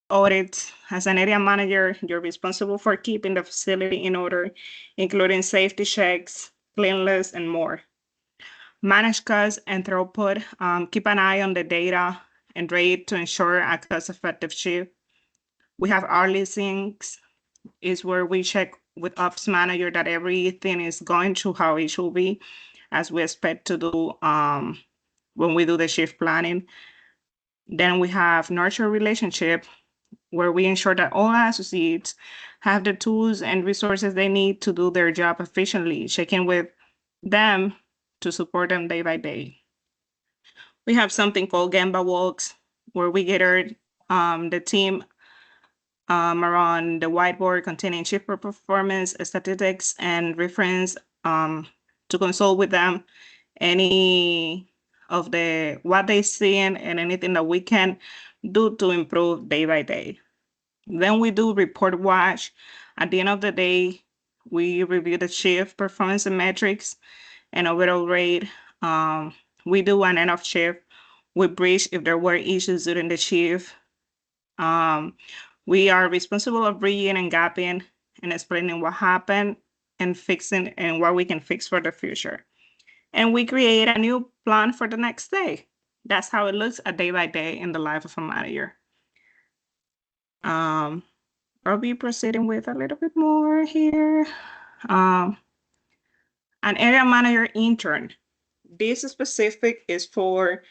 audits. As an area manager, you're responsible for keeping the facility in order, including safety checks, cleanliness, and more. Manage costs and throughput. Keep an eye on the data and rate to ensure a cost-effective shift. We have hourly syncs, is where we check with ops manager that everything is going to how it should be, as we expect to do when we do the shift planning. Then we have nurture relationship, where we ensure that all associates have the tools and resources they need to do their job efficiently, checking with them to support them day by day. We have something called Gamba Walks, where we gather the team around the whiteboard containing shift performance, statistics, and reference to consult with them any of the what they seeing and anything that we can do to improve day by day. Then we do report watch. At the end of the day, we review the shift performance and metrics and overall rate. We do an end of shift. We bridge if there were issues during the shift. We are responsible of bridging and gapping and explaining what happened and fixing and what we can fix for the future. And we create a new plan for the next day. That's how it looks a day by day in the life of a manager. Um, I'll be proceeding with a little bit more here. Um, an area manager intern. This specific is for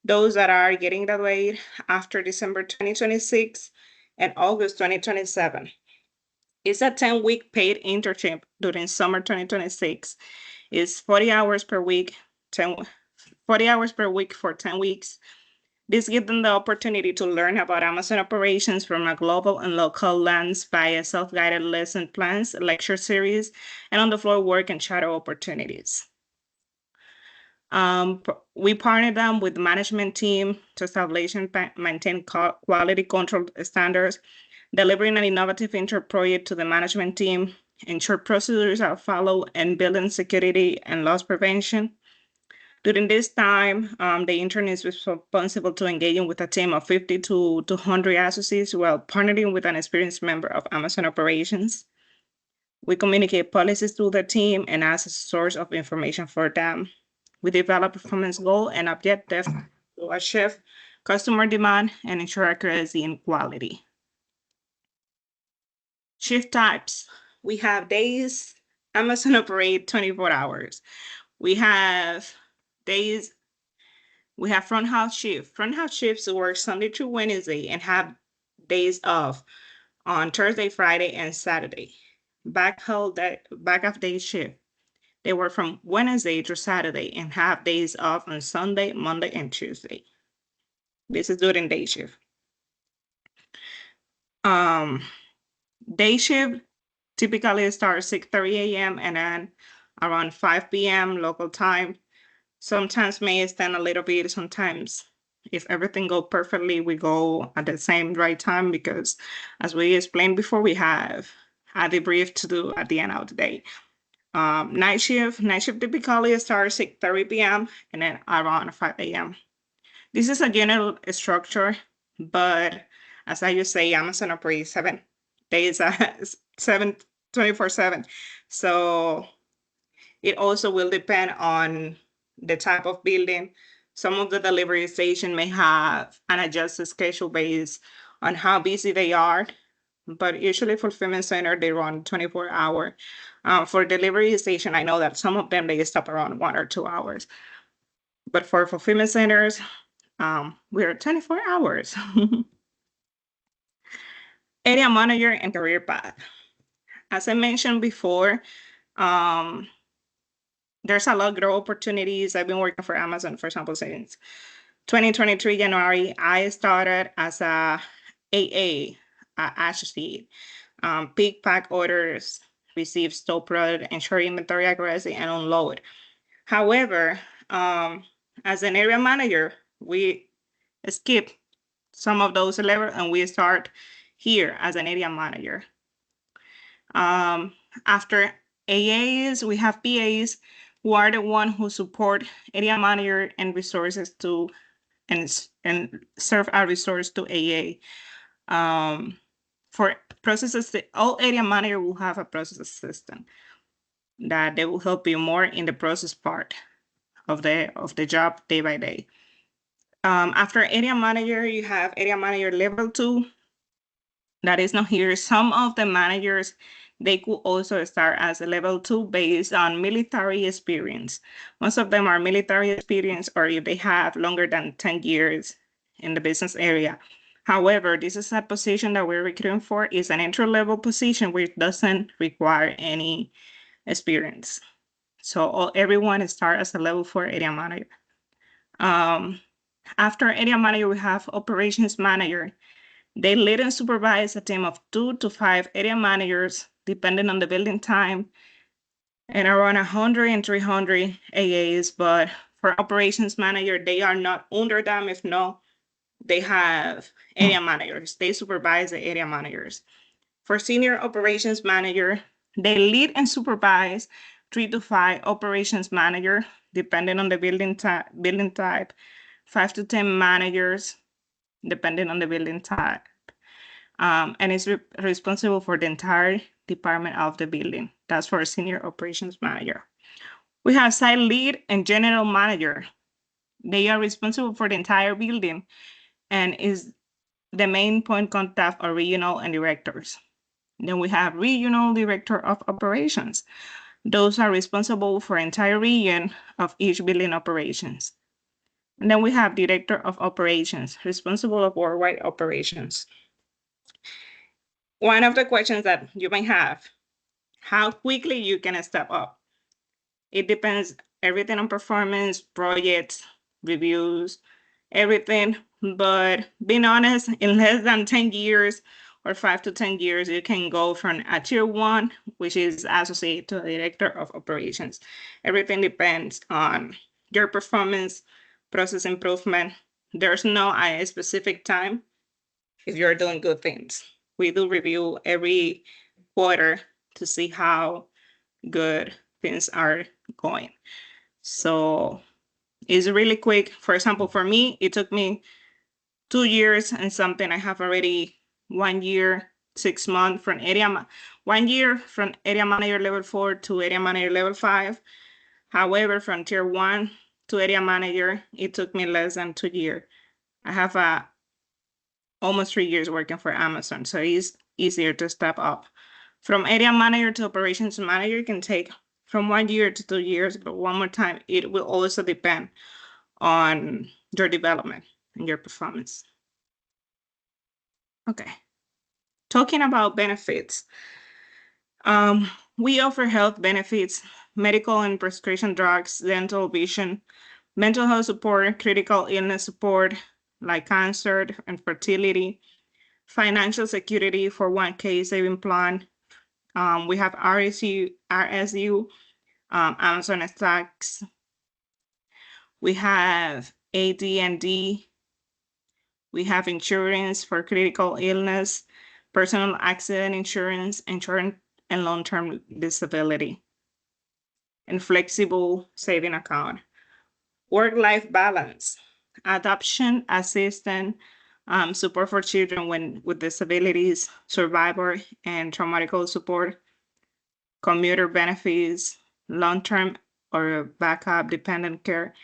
those that are getting graduated after December 2026 and August 2027. It's a 10-week paid internship during summer 2026. It's 40 hours per week, 40 hours per week for 10 weeks. This gives them the opportunity to learn about Amazon operations from a global and local lens via self-guided lesson plans, lecture series, and on-the-floor work and shadow opportunities. We partner them with the management team to establish and maintain quality control standards, delivering an innovative intern project to the management team, ensure procedures are followed, and building security and loss prevention. During this time, the intern is responsible to engaging with a team of 50 to 200 associates while partnering with an experienced member of Amazon operations. We communicate policies to the team and as a source of information for them. We develop performance goal and objective to achieve customer demand and ensure accuracy and quality. Shift types. We have days Amazon operate 24 hours. We have days, we have front house shift. Front house shifts work Sunday through Wednesday and have days off on Thursday, Friday, and Saturday. Back half day shift. They work from Wednesday through Saturday and have days off on Sunday, Monday, and Tuesday. This is during day shift. Day shift typically starts 6:30 a.m. and then around 5 p.m. local time. Sometimes may extend a little bit. Sometimes, if everything goes perfectly, we go at the same right time because, as we explained before, we have a debrief to do at the end of the day. Night shift typically starts 6:30 p.m. and then around 5 a.m. This is a general structure, but as I just say, Amazon operates 7 days, 24/7. So it also will depend on the type of building. Some of the delivery station may have an adjusted schedule based on how busy they are, but usually fulfillment center, they run 24-hour. For delivery station, I know that some of them, they stop around 1 or 2 hours. But for fulfillment centers, we're 24 hours. Area manager and career path. As I mentioned before, there's a lot of growth opportunities. I've been working for Amazon, for example, since 2023 January. I started as a AA, associate, pick, pack orders, receive stock product, ensure inventory accuracy, and unload. However, as an area manager, we skip some of those levels and we start here as an area manager. After AAs, we have PAs who are the one who support area manager and resources to and serve our resource to AA. For processes, all area manager will have a process assistant that they will help you more in the process part of the job day by day. After area manager, you have area manager level 2. That is not here. Some of the managers, they could also start as a level 2 based on military experience. Most of them are military experience, or if they have longer than 10 years in the business area. However, this is a position that we're recruiting for, is an entry level position which doesn't require any experience. So everyone start as a level 4 area manager. After area manager, we have operations manager. They lead and supervise a team of 2 to 5 area managers, depending on the building time, and around 100 and 300 AAs. But for operations manager, they are not under them. If no, they have area managers. They supervise the area managers. For senior operations manager, they lead and supervise 3 to 5 operations manager, depending on the building type, 5 to 10 managers, depending on the building type. And is responsible for the entire department of the building. That's for a senior operations manager. We have site lead and general manager. They are responsible for the entire building and is the main point contact of regional and directors. Then we have regional director of operations. Those are responsible for entire region of each building operations. And then we have director of operations, responsible of worldwide operations. One of the questions that you may have, how quickly you can step up. It depends everything on performance, projects, reviews, everything. But being honest, in less than 10 years or 5 to 10 years, you can go from a tier 1, which is associated to a director of operations. Everything depends on your performance, process improvement. There's no specific time if you're doing good things. We do review every quarter to see how good things are going. So it's really quick. For example, for me, it took me 2 years and something. I have already 1 year, 6 months from 1 year from area manager level 4 to area manager level 5. However, from tier 1 to area manager, it took me less than 2 years. I have almost 3 years working for Amazon, so it's easier to step up. From area manager to operations manager can take from 1 year to 2 years, but one more time, it will also depend on your development and your performance. Okay. Talking about benefits, we offer health benefits, medical and prescription drugs, dental, vision, mental health support, critical illness support, like cancer and fertility, financial security for 1K saving plan. We have RSU, Amazon stocks. We have AD&D. We have insurance for critical illness, personal accident insurance, and long-term disability, and flexible saving account. Work-life balance, adoption assistance, support for children with disabilities, survivor and traumatic support, commuter benefits, long-term or backup dependent care,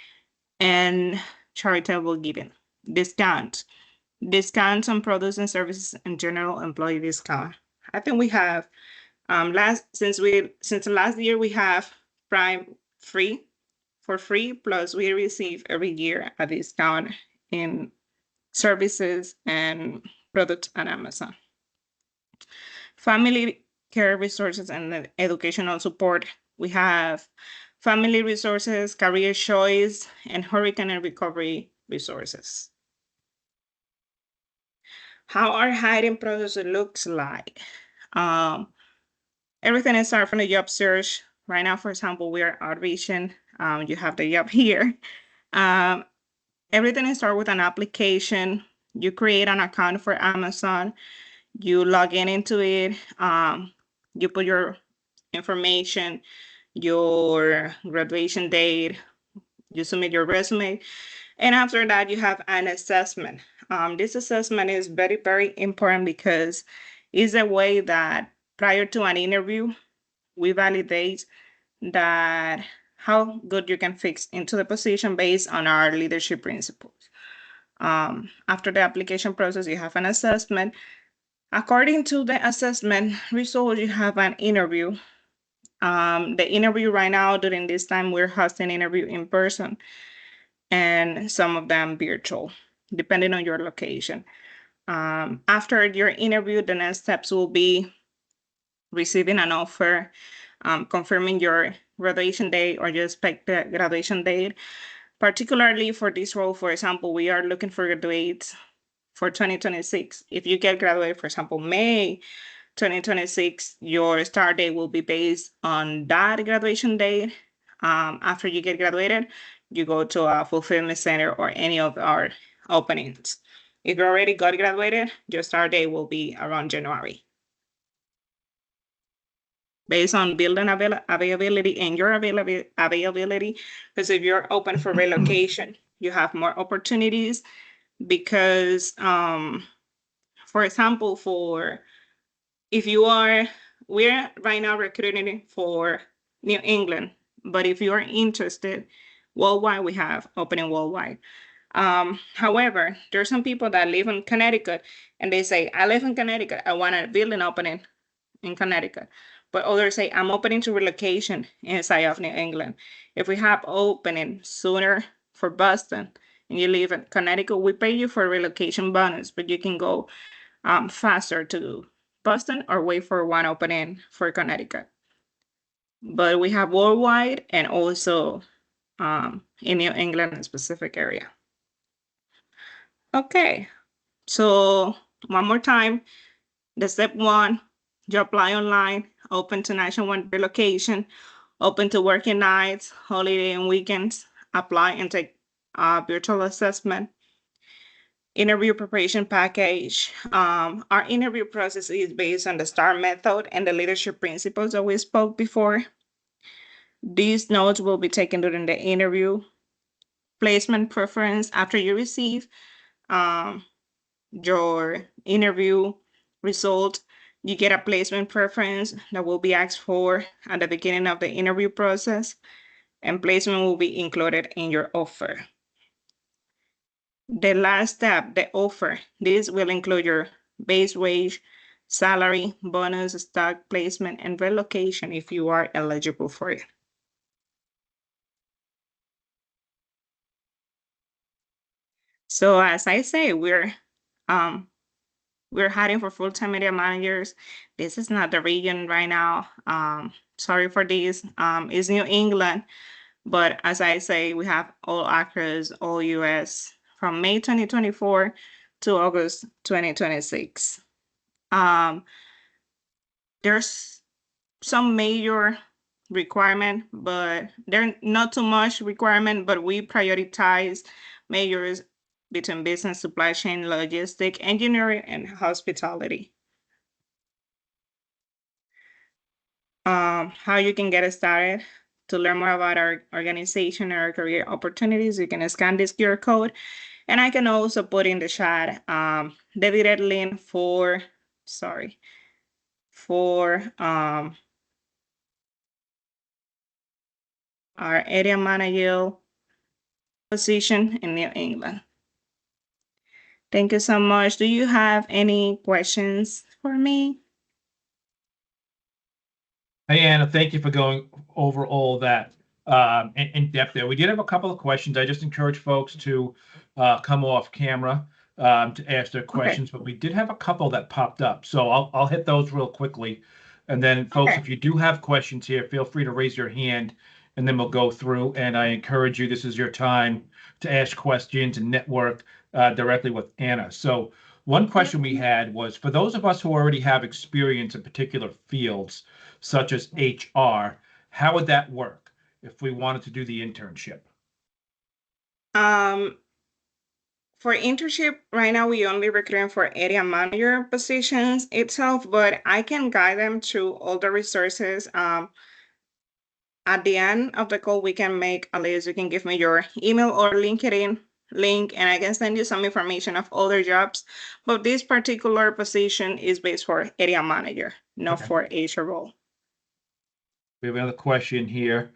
and charitable giving. Discounts on products and services, and general employee discount. I think we have since last year we have Prime for free, plus we receive every year a discount in services and products on Amazon. Family care resources and educational support. We have family resources, career choice, and hurricane and recovery resources. How our hiring process looks like. Everything is started from the job search. Right now, for example, we are outreaching. You have the job here. Everything is started with an application. You create an account for Amazon. You log into it. You put your information, your graduation date. You submit your resume. And after that, you have an assessment. This assessment is very, very important because it's a way that prior to an interview, we validate that how good you can fix into the position based on our leadership principles. After the application process, you have an assessment. According to the assessment result, you have an interview. The interview right now, during this time, we're hosting interview in person and some of them virtual, depending on your location. After your interview, the next steps will be receiving an offer, confirming your graduation date or your expected graduation date. Particularly for this role, for example, we are looking for graduates for 2026. If you get graduated, for example, May 2026, your start date will be based on that graduation date. After you get graduated, you go to a fulfillment center or any of our openings. If you already got graduated, your start date will be around January. Based on building availability and your availability, because if you're open for relocation, you have more opportunities because, for example, if you are, we're right now recruiting for New England, but if you are interested worldwide, we have opening worldwide. However, there are some people that live in Connecticut and they say, I live in Connecticut, I want to build an opening in Connecticut. But others say, I'm opening to relocation inside of New England. If we have opening sooner for Boston and you live in Connecticut, we pay you for a relocation bonus, but you can go faster to Boston or wait for one opening for Connecticut. But we have worldwide and also in New England specific area. Okay, so one more time, the step one, you apply online, open to nationwide relocation, open to working nights, holiday and weekends, apply and take a virtual assessment. Interview preparation package. Our interview process is based on the STAR method and the leadership principles that we spoke before. These notes will be taken during the interview. Placement preference after you receive your interview result, you get a placement preference that will be asked for at the beginning of the interview process, and placement will be included in your offer. The last step, the offer, this will include your base wage, salary, bonus, stock placement, and relocation if you are eligible for it. So as I say, we're hiring for full-time media managers. This is not the region right now. Sorry for this. It's New England, but as I say, we have all actors, all US from May 2024 to August 2026. There's some major requirement, but they're not too much requirement, but we prioritize majors between business, supply chain, logistic, engineering, and hospitality. How you can get started. To learn more about our organization or career opportunities, you can scan this QR code. And I can also put in the chat the direct link for our area manager position in New England. Thank you so much. Do you have any questions for me? Hey, Anna, thank you for going over all that in depth there. We did have a couple of questions. I just encourage folks to come off camera to ask their questions, but we did have a couple that popped up. So I'll hit those real quickly. And then folks, if you do have questions here, feel free to raise your hand and then we'll go through. And I encourage you, this is your time to ask questions and network directly with Anna. So one question we had was, for those of us who already have experience in particular fields, such as HR, how would that work if we wanted to do the internship? For internship, right now we only recruiting for area manager positions itself, but I can guide them through all the resources. At the end of the call, we can make a list. You can give me your email or LinkedIn link and I can send you some information of other jobs. But this particular position is based for area manager, not for Asia role. We have another question here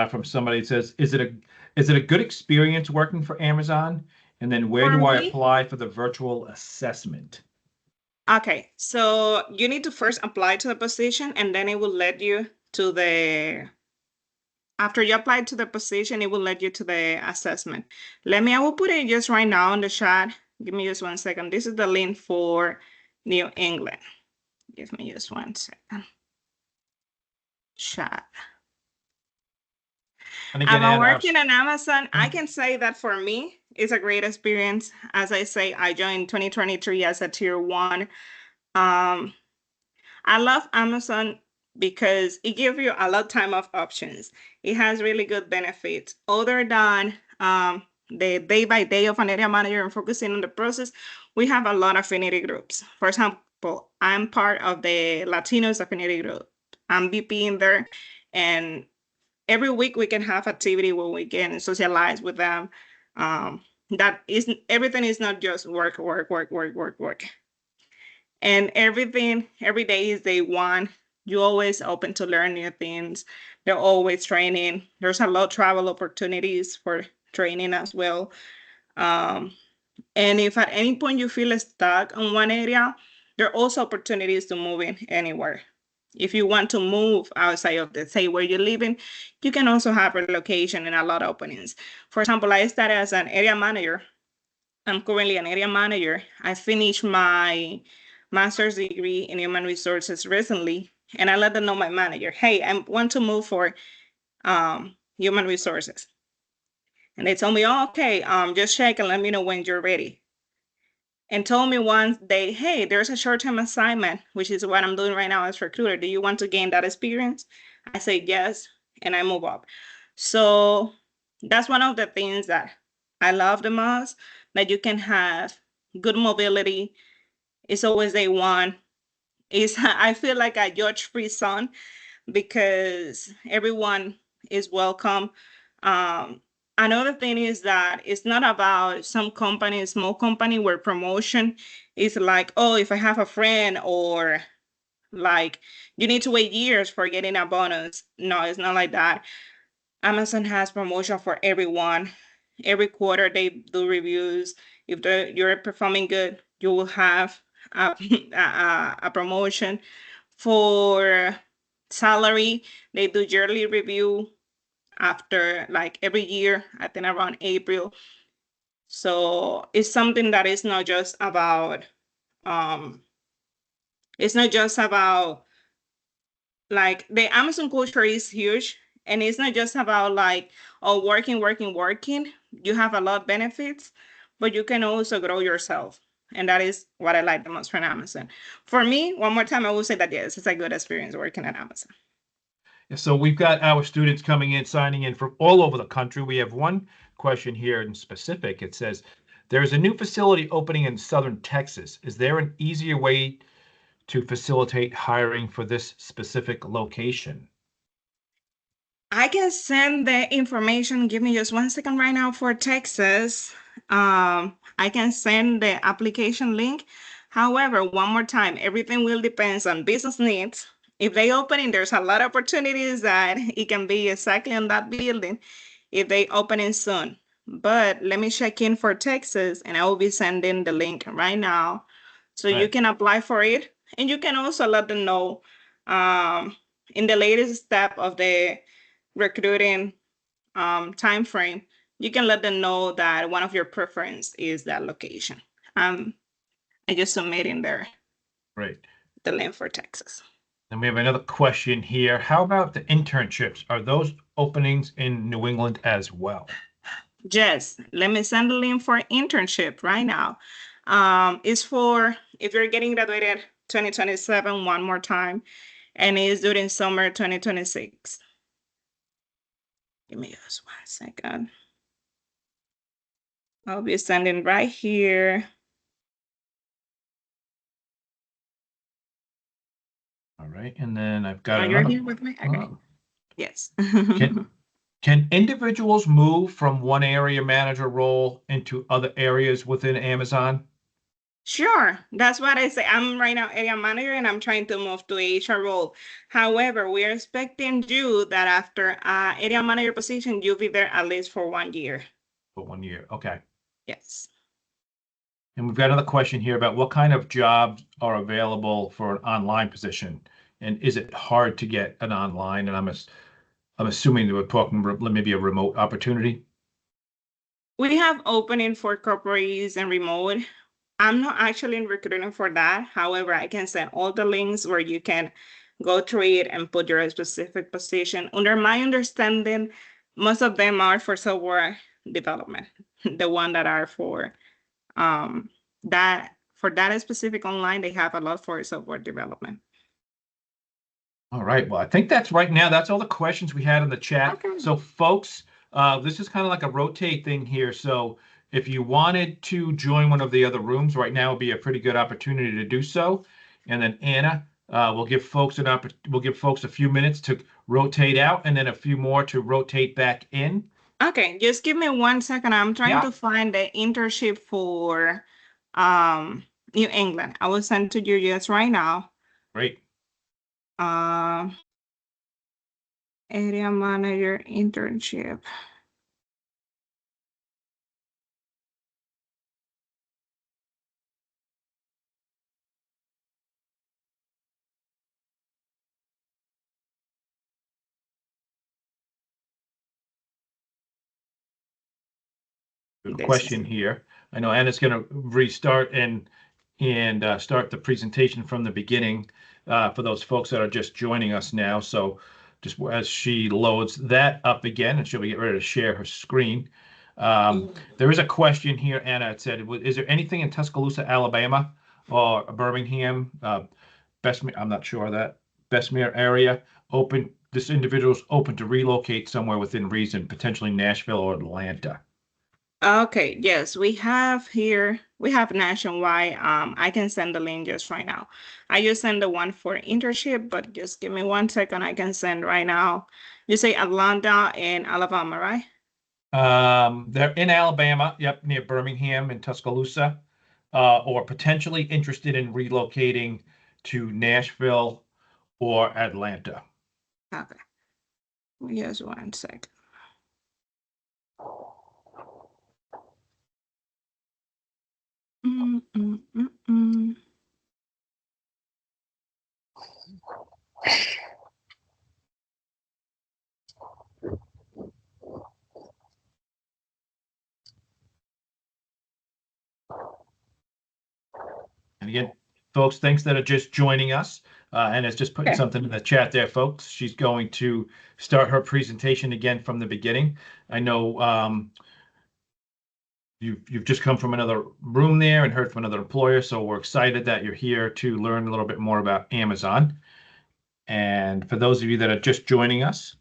from somebody that says, is it a good experience working for Amazon? And then where For do I me, apply for the virtual assessment? okay, so you need to first apply to the position and then it will let you to the after you apply to the position, it will let you to the assessment. I will put it just right now in the chat. Give me just 1 second. This is the link for New England. Give me just 1 second. Chat. And again, About Anna, working on Amazon, I can say that for me, it's a great experience. As I say, I joined 2023 as a tier one. Um, I love Amazon because it gives you a lot time of options. It has really good benefits. Other than the day by day of an area manager and focusing on the process, we have a lot of affinity groups. For example, I'm part of the Latinos affinity group. I'm VP in there, and every week we can have activity where we can socialize with them. That is everything is not just work, work, work, work, work, work. And everything, every day is day one. You're always open to learn new things. They're always training. There's a lot of travel opportunities for training as well. Um, and if at any point you feel stuck in one area, there are also opportunities to move in anywhere. If you want to move outside of the say where you're living, you can also have relocation and a lot of openings. For example, I started as an area manager. I'm currently an area manager. I finished my master's degree in human resources recently, and I let them know my manager, hey, I want to move for human resources. And they told me, oh, okay, just check and let me know when you're ready. And told me one day, hey, there's a short-term assignment, which is what I'm doing right now as recruiter. Do you want to gain that experience? I say yes, and I move up. So that's one of the things that I love the most, that you can have good mobility. It's always day one. It's I feel like a judge-free zone because everyone is welcome. Um, Another thing is that it's not about some company, small company where promotion is like, oh, if I have a friend or like you need to wait years for getting a bonus. No, it's not like that. Amazon has promotion for everyone. Every quarter they do reviews. If you're performing good, you will have a, a promotion. For salary, they do yearly review after like every year, I think around April. So it's something that is not just about um it's not just about like the Amazon culture is huge, and it's not just about like oh working, working, working. You have a lot of benefits, but you can also grow yourself. And that is what I like the most from Amazon. For me, one more time, I will say that yes, it's a good experience working at Amazon. So we've got our students coming in, signing in from all over the country. We have one question here in specific. It says, there's a new facility opening in Southern Texas. Is there an easier way to facilitate hiring for this specific location? I can send the information. Give me just 1 second right now for Texas. I can send the application link. However, one more time, everything will depend on business needs. If they open it, there's a lot of opportunities that it can be exactly on that building if they open it soon. But let me check in for Texas and I will be sending the link right now. So you can apply for it. And you can also let them know in the latest step of the recruiting time frame, you can let them know that one of your preference is that location. I just submitting there Great. the link for Texas. And we have another question here. How about the internships? Are those openings in New England as well? Jess, let me send the link for internship right now. It's for if you're getting graduated 2027 one more time, and it's during summer 2026. Give me just 1 second. I'll be sending right here. All right, and then I've got You're another. here with me? Okay. Yes. Can Can individuals move from one area manager role into other areas within Amazon? Sure, that's what I say. I'm right now area manager and I'm trying to move to a HR role. However, we are expecting you that after area manager position, you'll be there at least for 1 year. For 1 year. Okay. Yes. And we've got another question here about what kind of jobs are available for an online position, and is it hard to get an online? And I'm assuming that we're talking maybe a remote opportunity. We have opening for corporates and remote. I'm not actually recruiting for that. However, I can send all the links where you can go through it and put your specific position. Under my understanding, most of them are for software development. The one that are for that specific online, they have a lot for software development. All right. Well, I think that's right now. That's all the questions we had in the chat. Okay. So, folks, this is kind of like a rotate thing here. So, if you wanted to join one of the other rooms right now, would be a pretty good opportunity to do so. And then Anna, we'll give folks a few minutes to rotate out, and then a few more to rotate back in. Okay, just give me 1 second. I'm trying Yeah. to find the internship for New England. I will send to you just right now. Great. Area manager internship. Question here. I know Anna's going to restart and start the presentation from the beginning for those folks that are just joining us now. So just as she loads that up again, and she'll be get ready to share her screen. There is a question here, Anna. It said, is there anything in Tuscaloosa, Alabama, or Birmingham, Bessemer? I'm not sure of that Bessemer area open. This individual's open to relocate somewhere within reason, potentially Nashville or Atlanta. Okay, yes, we have nationwide. I can send the link just right now. I just send the one for internship, but just give me 1 second. I can send right now. You say Atlanta and Alabama, right? They're in Alabama, yep, near Birmingham and Tuscaloosa, or potentially interested in relocating to Nashville or Atlanta. Okay. Just 1 second. Mm, mm, mm, mm. And again, folks, thanks that are just joining us. Anna's just putting Okay. something in the chat there, folks. She's going to start her presentation again from the beginning. I know you've just come from another room there and heard from another employer, so we're excited that you're here to learn a little bit more about Amazon. And for those of you that are just joining us,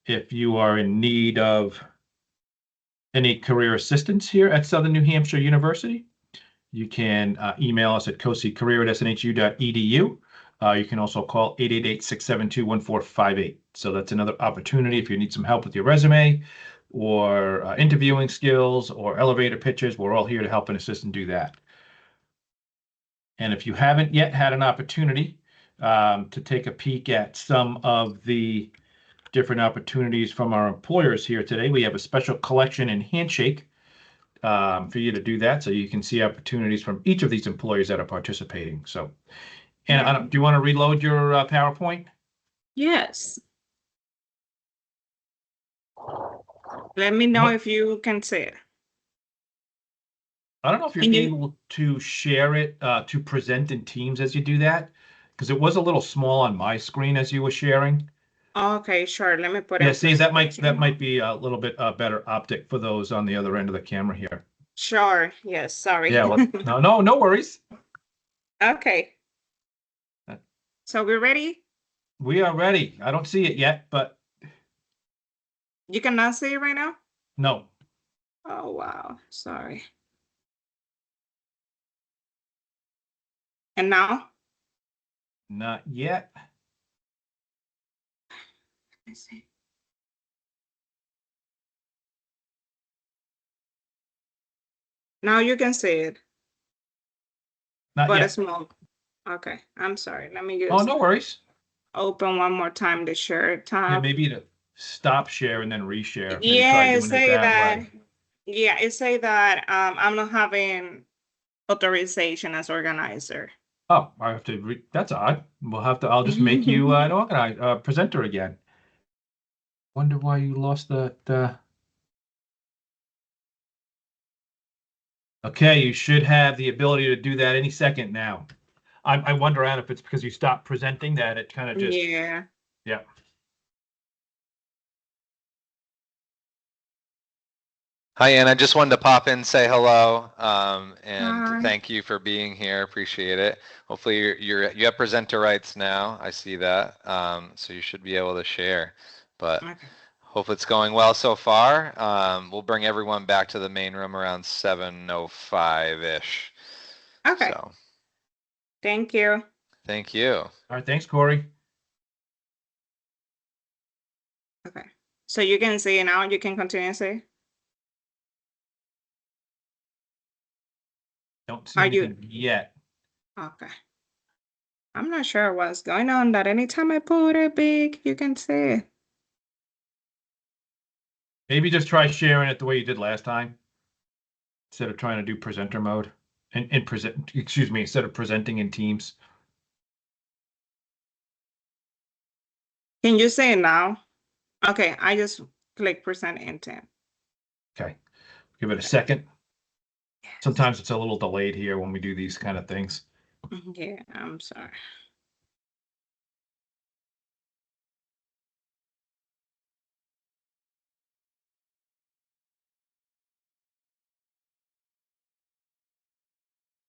if you are in need of any career assistance here at Southern New Hampshire University, you can email us at coseycareer@snhu.edu. You can also call 888-672-1458. So that's another opportunity if you need some help with your resume or interviewing skills or elevator pitches. We're all here to help and assist and do that. And if you haven't yet had an opportunity to take a peek at some of the different opportunities from our employers here today, we have a special collection in Handshake for you to do that, so you can see opportunities from each of these employers that are participating. So, and Yeah. do you want to reload your PowerPoint? Yes. Let me know if you can see it. I don't know if you're able to share it to present in Teams as you do that, because it was a little small on my screen as you were sharing. Okay, sure. Let me put Yeah, in see, that presentation. might be a little bit better optic for those on the other end of the camera here. Sure. Yes. Sorry. Yeah, well, no worries. Okay. So we're ready? We are ready. I don't see it yet, but You cannot see it right now? no. Oh, wow. Sorry. And now? Not yet. Let's see. Now you can see it, Not but yet. it's small. Okay, I'm sorry. Let me Oh, just no worries. open one more time the share Yeah, tab. maybe to stop share and then reshare. Maybe try Yeah, it doing it say that that. way. Yeah, it say that I'm not having authorization as organizer. Oh, I have to that's odd. I'll just make you an presenter again. Wonder why you lost the. Okay, you should have the ability to do that any second now. I wonder, Ann, if it's because you stopped presenting that it kind of just, Yeah. yeah. Hi, Ann. I just wanted to pop in, say hello, and Hi. thank you for being here. Appreciate it. Hopefully you have presenter rights now. I see that. So you should be able to share, but Okay. hope it's going well so far. We'll bring everyone back to the main room around 7:05-ish. Okay. So Thank you. thank you. All right, thanks, Corey. Okay. So you can see now, you can continue to see. Don't see Are you anything yet. okay? I'm not sure what's going on that anytime I put it big, you can see it. Maybe just try sharing it the way you did last time. Instead of trying to do presenter mode and present, excuse me, instead of presenting in Teams. Can you see it now? Okay, I just click present intent. Okay, give it a second. Sometimes it's a little delayed here when we do these kind of things. Yeah, I'm sorry.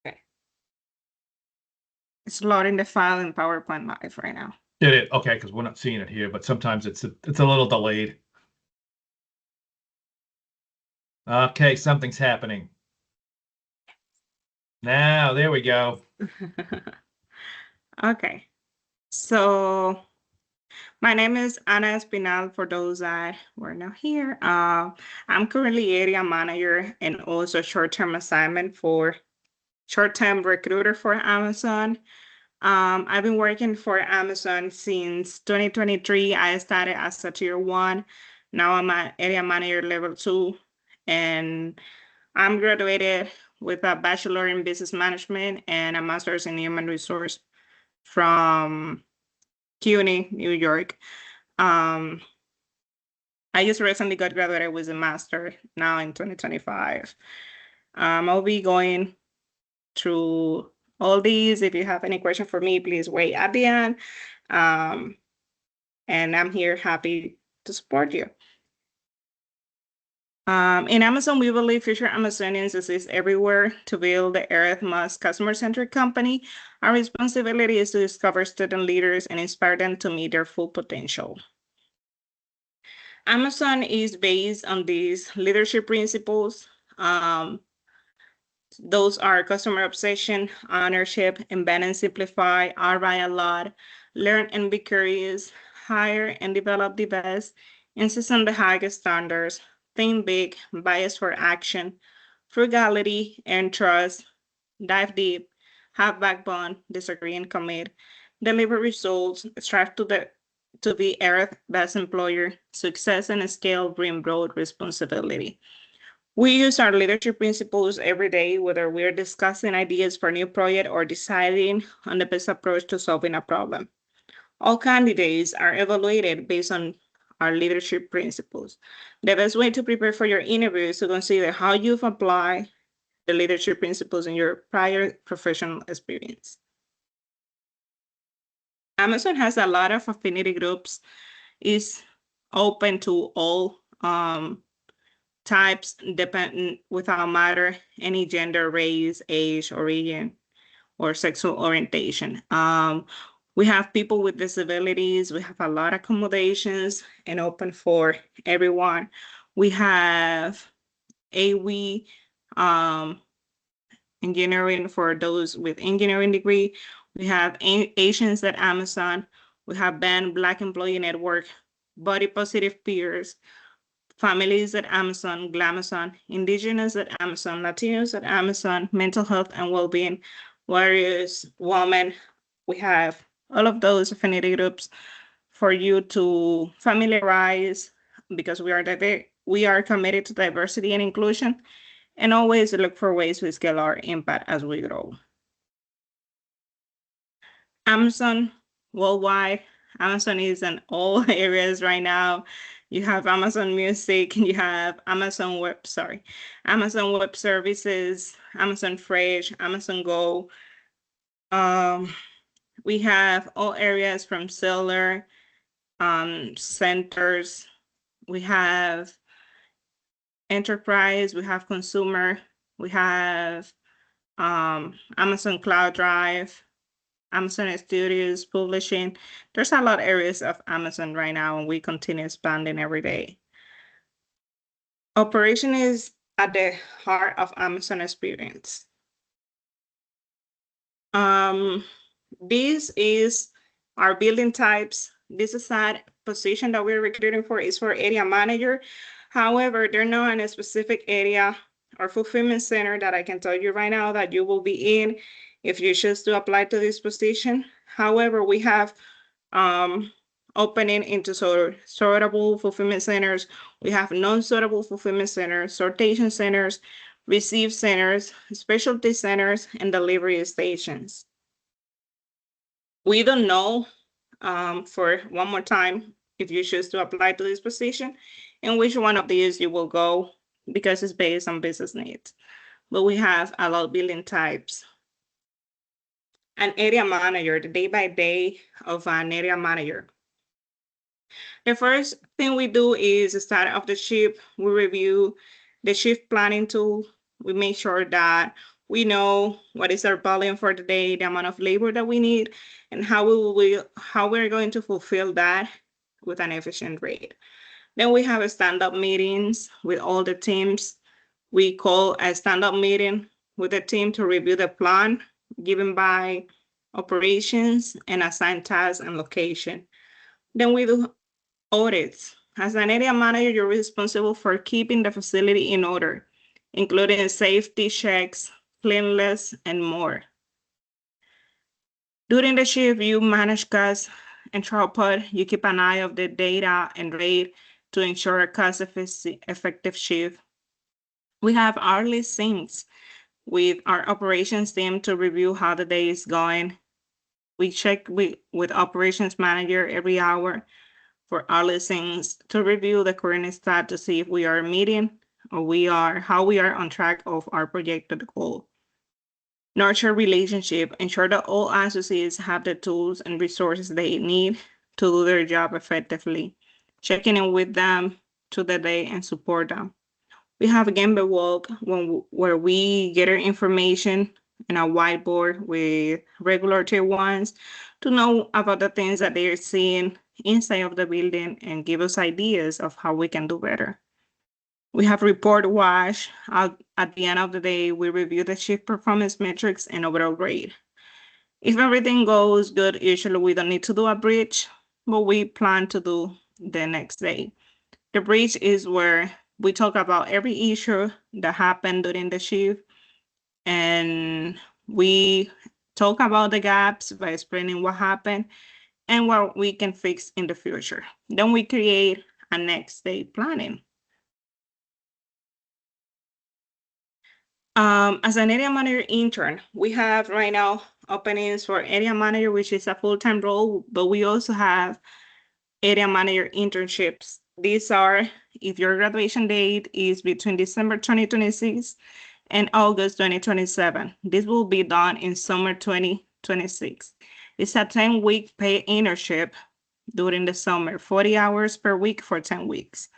Okay. It's loading the file in PowerPoint Live right now. It is, okay, because we're not seeing it here, but sometimes it's a little delayed. Okay, something's happening. Now, there we go. Okay. So my name is Ana Espinal for those that were not here. I'm currently area manager and also short-term assignment for short-term recruiter for Amazon. I've been working for Amazon since 2023. I started as a tier one. Now I'm at area manager level 2, and I'm graduated with a bachelor in business management and a master's in human resource from CUNY, New York. Um, I just recently got graduated with a master now in 2025. I'll be going through all these. If you have any question for me, please wait at the end. And I'm here happy to support you. In Amazon, we believe future Amazonians exist everywhere to build the Earth's most customer-centric company. Our responsibility is to discover student leaders and inspire them to meet their full potential. Amazon is based on these leadership principles. Those are customer obsession, ownership, embed and simplify, ROI a lot, learn and be curious, hire and develop the best, insist on the highest standards, think big, bias for action, frugality and trust, dive deep, have backbone, disagree and commit, deliver results, strive to be Earth's best employer, success and scale bring broad responsibility. We use our leadership principles every day, whether we're discussing ideas for a new project or deciding on the best approach to solving a problem. All candidates are evaluated based on our leadership principles. The best way to prepare for your interview is to consider how you've applied the leadership principles in your prior professional experience. Amazon has a lot of affinity groups, is open to all types, dependent without matter any gender, race, age, origin, or sexual orientation. We have people with disabilities. We have a lot of accommodations and open for everyone. We have AWE engineering for those with engineering degree. We have Asians at Amazon. We have band Black Employee Network, body positive peers, families at Amazon, Glamazon, indigenous at Amazon, Latinos at Amazon, mental health and well-being, warriors, women. We have all of those affinity groups for you to familiarize because we are committed to diversity and inclusion and always look for ways to scale our impact as we grow. Amazon worldwide. Amazon is in all areas right now. You have Amazon Music, you have Amazon Web Services, Amazon Fresh, Amazon Go. We have all areas from seller, centers. We have enterprise, we have consumer, we have Amazon Cloud Drive, Amazon Studios, publishing. There's a lot of areas of Amazon right now, and we continue expanding every day. Operation is at the heart of Amazon experience. This is our building types. This is that position that we're recruiting for is for area manager. However, they're not in a specific area or fulfillment center that I can tell you right now that you will be in if you choose to apply to this position. However, we have opening into sortable fulfillment centers. We have non-sortable fulfillment centers, sortation centers, receive centers, specialty centers, and delivery stations. We don't know, for one more time, if you choose to apply to this position and which one of these you will go because it's based on business needs. But we have a lot of building types. An area manager, the day-by-day of an area manager. The first thing we do is start off the shift. We review the shift planning tool. We make sure that we know what is our volume for the day, the amount of labor that we need, and how we're going to fulfill that with an efficient rate. Then we have stand-up meetings with all the teams. We call a stand-up meeting with the team to review the plan given by operations and assign tasks and location. Then we do audits. As an area manager, you're responsible for keeping the facility in order, including safety checks, cleanliness, and more. During the shift, you manage costs and throughput. You keep an eye of the data and rate to ensure a cost-effective shift. We have hourly syncs with our operations team to review how the day is going. We check with operations manager every hour for hourly syncs to review the current stat to see if we are meeting or how we are on track of our projected goal. Nurture relationship, ensure that all associates have the tools and resources they need to do their job effectively. Checking in with them to the day and support them. We have a Gemba walk where we gather information and a whiteboard with regular tier ones to know about the things that they are seeing inside of the building and give us ideas of how we can do better. We have report wash. At the end of the day, we review the shift performance metrics and overall grade. If everything goes good, usually we don't need to do a bridge, but we plan to do the next day. The bridge is where we talk about every issue that happened during the shift, and we talk about the gaps by explaining what happened and what we can fix in the future. Then we create a next day planning. As an area manager intern, we have right now openings for area manager, which is a full-time role, but we also have area manager internships. These are if your graduation date is between December 2026 and August 2027. This will be done in summer 2026. It's a 10-week paid internship during the summer, 40 hours per week for 10 weeks.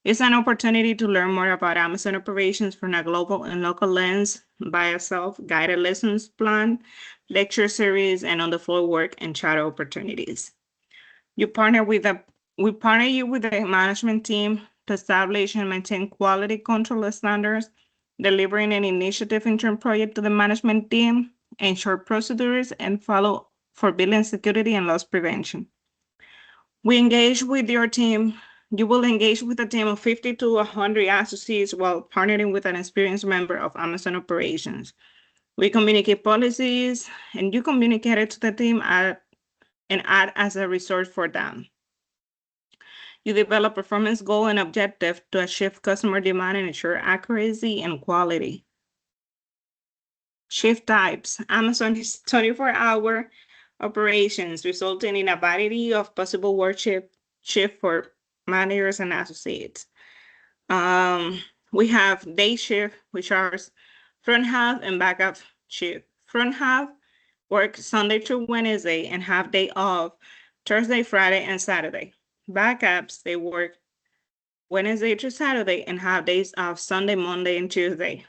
It's an opportunity to learn more about Amazon operations from a global and local lens by a self-guided lessons plan, lecture series, and on-the-floor work and shadow opportunities. We partner you with the management team to establish and maintain quality control standards, delivering an initiative intern project to the management team, ensure procedures, and follow for building security and loss prevention. We engage with your team You will engage with a team of 50 to 100 associates while partnering with an experienced member of Amazon operations. We communicate policies, and you communicate it to the team and act as a resource for them. You develop performance goal and objective to achieve customer demand and ensure accuracy and quality. Shift types. Amazon is 24-hour operations, resulting in a variety of possible work shift for managers and associates. We have day shift, which are front half and backup shift. Front half work Sunday through Wednesday and have day off Thursday, Friday, and Saturday. Backups, they work Wednesday through Saturday and have days off Sunday, Monday, and Tuesday.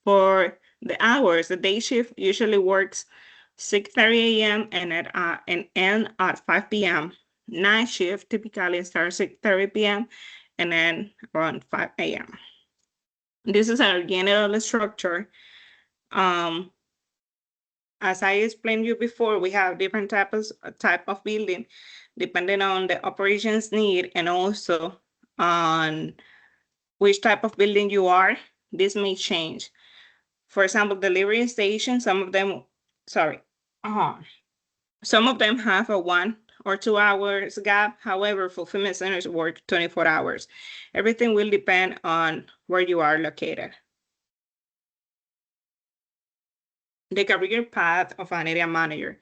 For the hours, the day shift usually works 6:30 a.m. and end at 5 p.m. Night shift typically starts 6:30 p.m. and then around 5 a.m. This is our general structure. As I explained you before, we have different type of building depending on the operations need and also on which type of building you are. This may change. For example, delivery stations, some of them have a 1 or 2 hours gap. However, fulfillment centers work 24 hours. Everything will depend on where you are located. The career path of an area manager.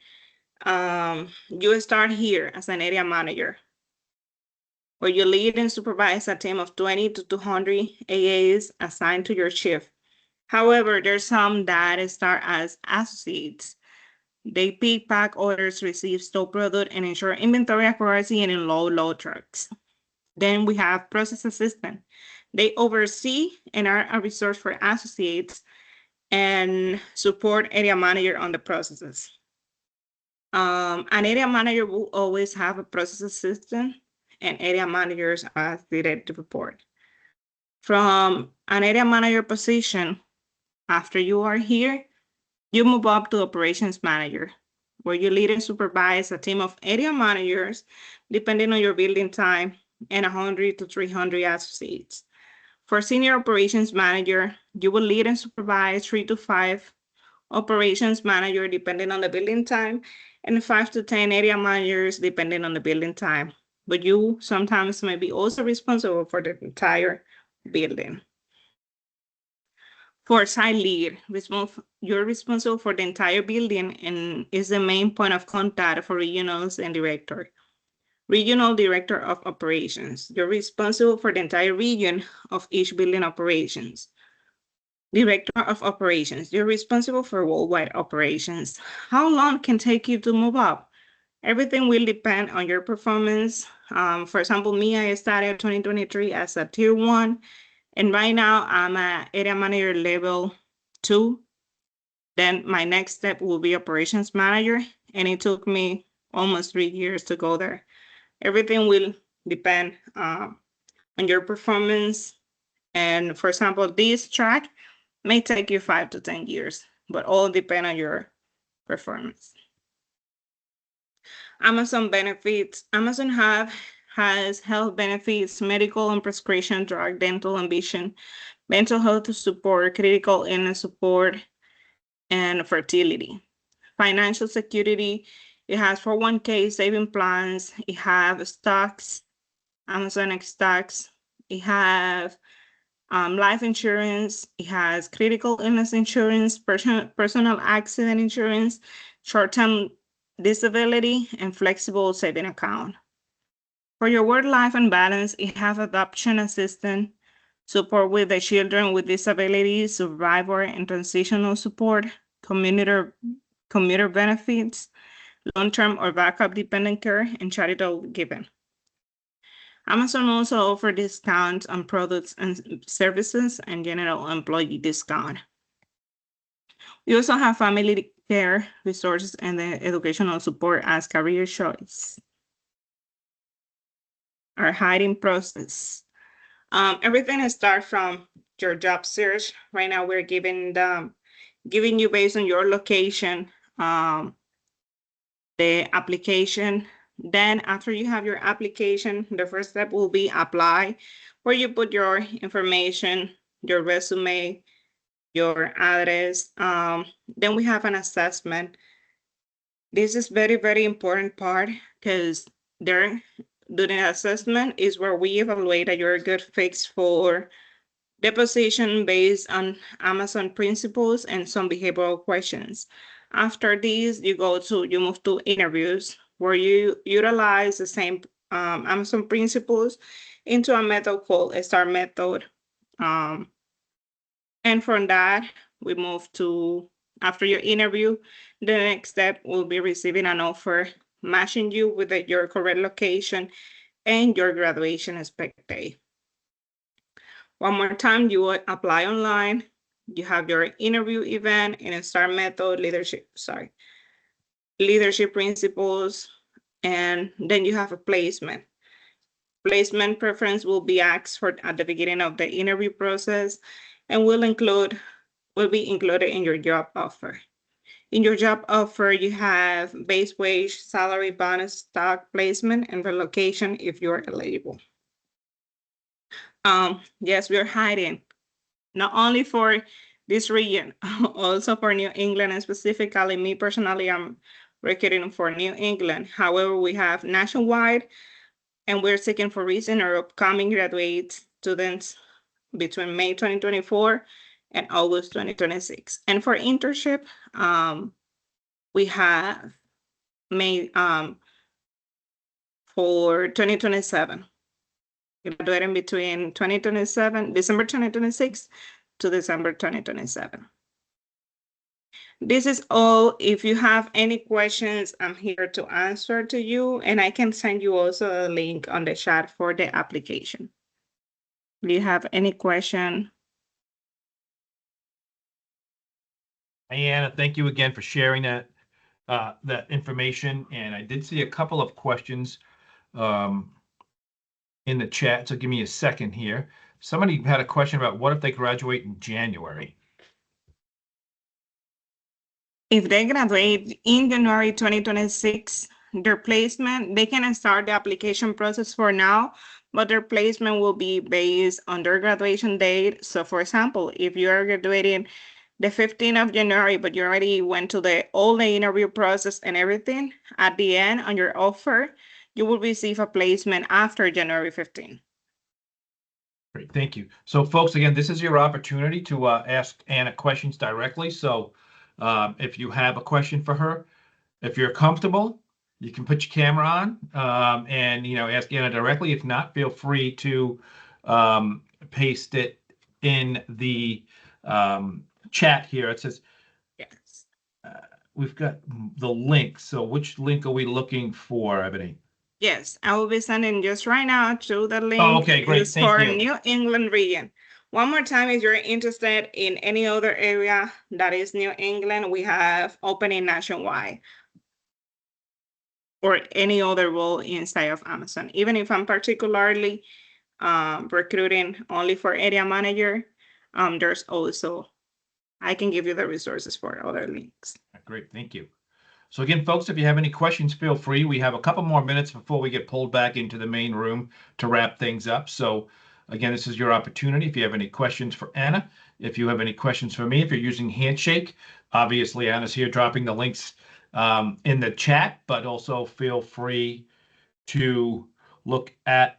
You start here as an area manager, where you lead and supervise a team of 20 to 200 AAs assigned to your shift. However, there's some that start as associates. They pick, pack orders, receive stock product, and ensure inventory accuracy and unload load trucks. Then we have process assistant. They oversee and are a resource for associates and support area manager on the processes. An area manager will always have a process assistant and area managers as direct report. From an area manager position, after you are here, you move up to operations manager, where you lead and supervise a team of area managers, depending on your building time, and 100 to 300 associates. For senior operations manager, you will lead and supervise 3 to 5 operations manager, depending on the building time, and 5 to 10 area managers, depending on the building time. But you sometimes may be also responsible for the entire building. For site lead, you're responsible for the entire building and is the main point of contact for regionals and director. Regional director of operations. You're responsible for the entire region of each building operations. Director of operations. You're responsible for worldwide operations. How long can take you to move up? Everything will depend on your performance. For example, me, I started 2023 as a tier 1. And right now I'm at area manager level 2. Then my next step will be operations manager. And it took me almost 3 years to go there. Everything will depend on your performance. And for example, this track may take you 5 to 10 years, but all depend on your performance. Amazon benefits. Amazon has health benefits, medical and prescription drug, dental and vision, mental health support, critical illness support, and fertility. Financial security, it has 401k saving plans, it has stocks, Amazon stocks, it has life insurance, it has critical illness insurance, personal accident insurance, short-term disability, and flexible saving account. For your work-life and balance, it has adoption assistance, support with the children with disabilities, survivor and transitional support, commuter benefits, long-term or backup dependent care, and charitable giving. Amazon also offers discounts on products and services and general employee discount. We also have family care resources and the educational support as career choice. Our hiring process. Everything starts from your job search. Right now, we're giving you based on your location, the application Then after you have your application, the first step will be apply, where you put your information, your resume, your address. Then we have an assessment. This is very, very important part because during the assessment is where we evaluate that you're a good fit for the position based on Amazon principles and some behavioral questions. After these, you move to interviews where you utilize the same Amazon principles into a method called a STAR method. And from that, we move to after your interview, the next step will be receiving an offer matching you with your correct location and your graduation expected date. One more time, you will apply online. You have your interview event in a STAR method, leadership principles, and then you have a placement. Placement preference will be asked for at the beginning of the interview process and will be included in your job offer. In your job offer, you have base wage, salary, bonus, stock placement, and relocation if you're eligible. Yes, we're hiring not only for this region, also for New England, and specifically me personally, I'm recruiting for New England. However, we have nationwide, and we're seeking for recent or upcoming graduate students between May 2024 and August 2026. And for internship, we have May for 2027. Graduating between 2027, December 2026 to December 2027. This is all. If you have any questions, I'm here to answer to you, and I can send you also a link on the chat for the application. Do you have any question? Diana, thank you again for sharing that information. And I did see a couple of questions in the chat, so give me a second here. Somebody had a question about what if they graduate in January? If they graduate in January 2026, their placement, they can start the application process for now, but their placement will be based on their graduation date. So for example, if you are graduating the 15th of January, but you already went to all the interview process and everything, at the end on your offer, you will receive a placement after January 15th. Great, thank you. So folks, again, this is your opportunity to ask Anna questions directly. So if you have a question for her, if you're comfortable, you can put your camera on and ask Anna directly. If not, feel free to paste it in the chat here. It says, yes, we've got the link. So which link are we looking for, Ebony? Yes, I will be sending just right now to the link. Oh, okay, great. It's Thank for you. New England region. One more time, if you're interested in any other area that is New England, we have opening nationwide or any other role inside of Amazon. Even if I'm particularly recruiting only for area manager, there's also, I can give you the resources for other links. Great, thank you. So again, folks, if you have any questions, feel free. We have a couple more minutes before we get pulled back into the main room to wrap things up. So again, this is your opportunity. If you have any questions for Anna, if you have any questions for me, if you're using Handshake, obviously Anna's here dropping the links in the chat, but also feel free to look at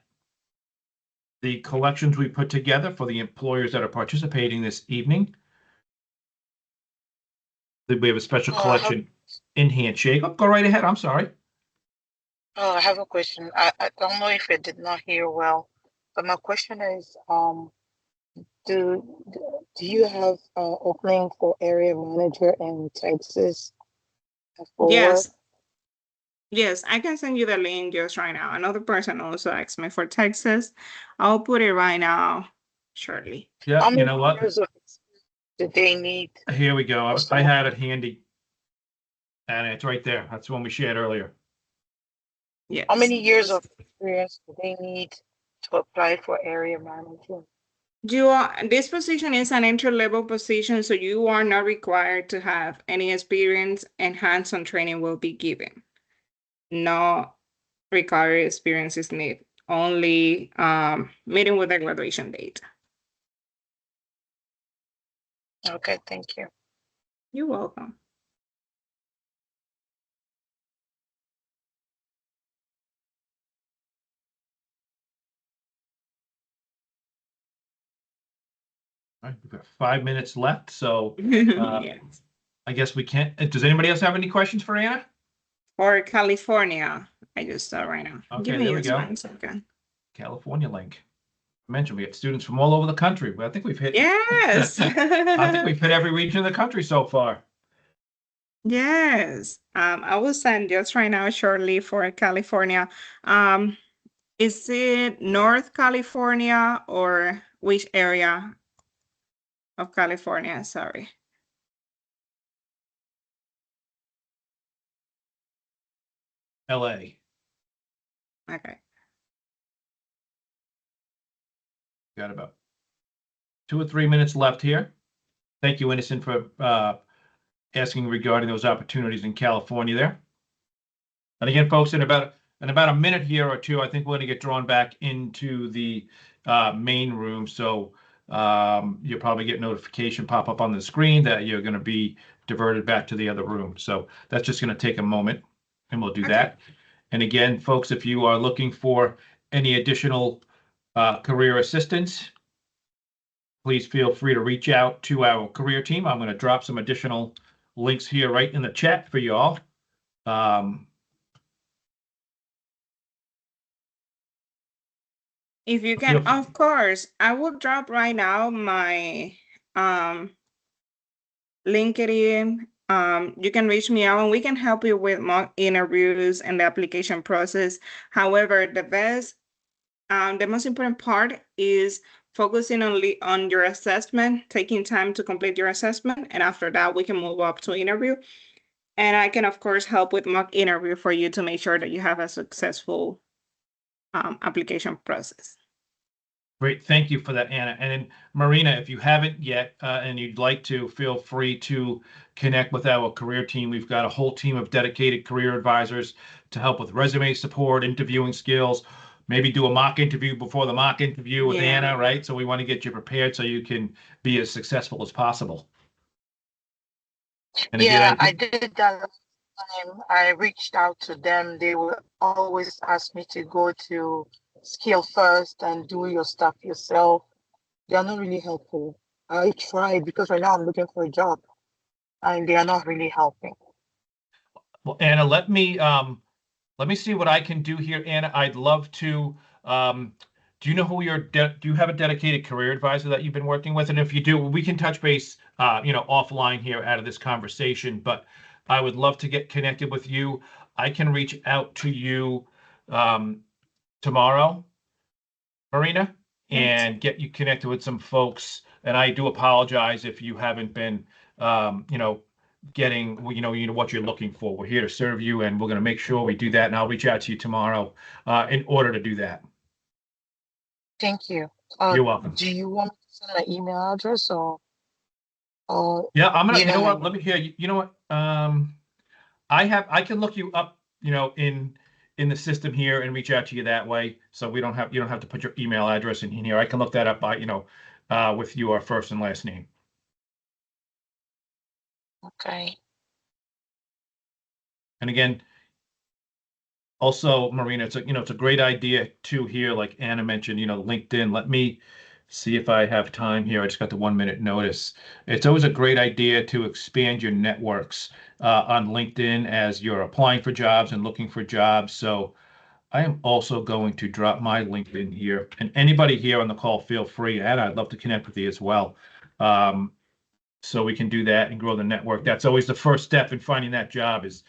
the collections we put together for the employers that are participating this evening. We have a special collection in Handshake. Oh, go right ahead. I'm sorry. I have a question. I don't know if I did not hear well, but my question is, do you have opening for area manager in Texas? Yes. Yes, I can send you the link just right now. Another person also asked me for Texas. I'll put it right now shortly. Yeah, you know what? Did they need? Here we go. I had it handy. And it's right there. That's the one we shared earlier. Yes. How many years of experience do they need to apply for area manager? This position is an entry-level position, so you are not required to have any experience, and hands-on training will be given. No required experience is need. Only meeting with the graduation date. Okay, thank you. You're welcome. All right, we've got 5 minutes left, so Yes. I guess we can't. Does anybody else have any questions for Anna? Or California. I just saw right now. Okay, Give me there we just go. 1 second. California link. I mentioned we get students from all over the country, but I think we've hit. Yes. I think we've hit every region of the country so far. Yes. I will send just right now shortly for California. Is it North California or which area of California? Sorry. LA. Okay. Got about 2 or 3 minutes left here. Thank you, Innocent, for asking regarding those opportunities in California there. And again, folks, in about a minute here or two, I think we're going to get drawn back into the main room. So you'll probably get notification pop up on the screen that you're going to be diverted back to the other room. So that's just going to take a moment, and we'll do that. And again, folks, if you are looking for any additional career assistance, please feel free to reach out to our career team. I'm going to drop some additional links here right in the chat for you all. If you can, of course, I will drop right now my LinkedIn. You can reach me out and we can help you with mock interviews and the application process. However, the most important part is focusing on your assessment, taking time to complete your assessment, and after that, we can move up to interview. And I can, of course, help with mock interview for you to make sure that you have a successful application process. Great, thank you for that, Anna. And then Marina, if you haven't yet and you'd like to, feel free to connect with our career team. We've got a whole team of dedicated career advisors to help with resume support, interviewing skills, maybe do a mock interview before the mock interview with Anna, right? So we want to get you prepared so you can be as successful as possible. And yeah, I did that last time. I reached out to them. They will always ask me to go to Skill First and do your stuff yourself. They are not really helpful. I tried because right now I'm looking for a job and they are not really helping. Well, Anna, let me see what I can do here, Anna. I'd love to. Do you know who do you have a dedicated career advisor that you've been working with? And if you do, we can touch base, offline here out of this conversation. But I would love to get connected with you. I can reach out to you tomorrow, Marina, and get you connected with some folks. And I do apologize if you haven't been, getting, what you're looking for. We're here to serve you, and we're going to make sure we do that. And I'll reach out to you tomorrow in order to do that. Thank you. You're welcome. Do you want me to send an email address or? Yeah, I'm gonna. You know what? Let me hear. You know what? I can look you up. In the system here and reach out to you that way. So you don't have to put your email address in here. I can look that up by with your first and last name. Okay. And again, also, Marina, it's a great idea too here, like Anna mentioned, LinkedIn. Let me see if I have time here. I just got the 1 minute notice. It's always a great idea to expand your networks on LinkedIn as you're applying for jobs and looking for jobs. So I am also going to drop my LinkedIn here, and anybody here on the call, feel free. And I'd love to connect with you as well. So we can do that and grow the network. That's always the first step in finding that job is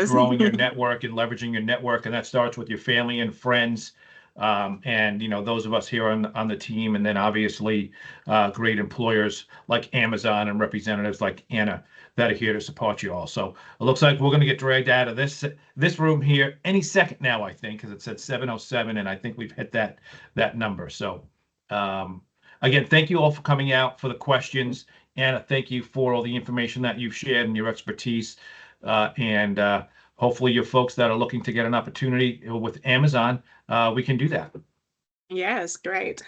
growing your network and leveraging your network. And that starts with your family and friends. And those of us here on the team, and then obviously great employers like Amazon and representatives like Anna that are here to support you all. So it looks like we're going to get dragged out of this room here any second now, I think, because it said 7:07, and I think we've hit that number. So again, thank you all for coming out, for the questions. Anna, thank you for all the information that you've shared and your expertise. And hopefully your folks that are looking to get an opportunity with Amazon, we can do that. Yes, great.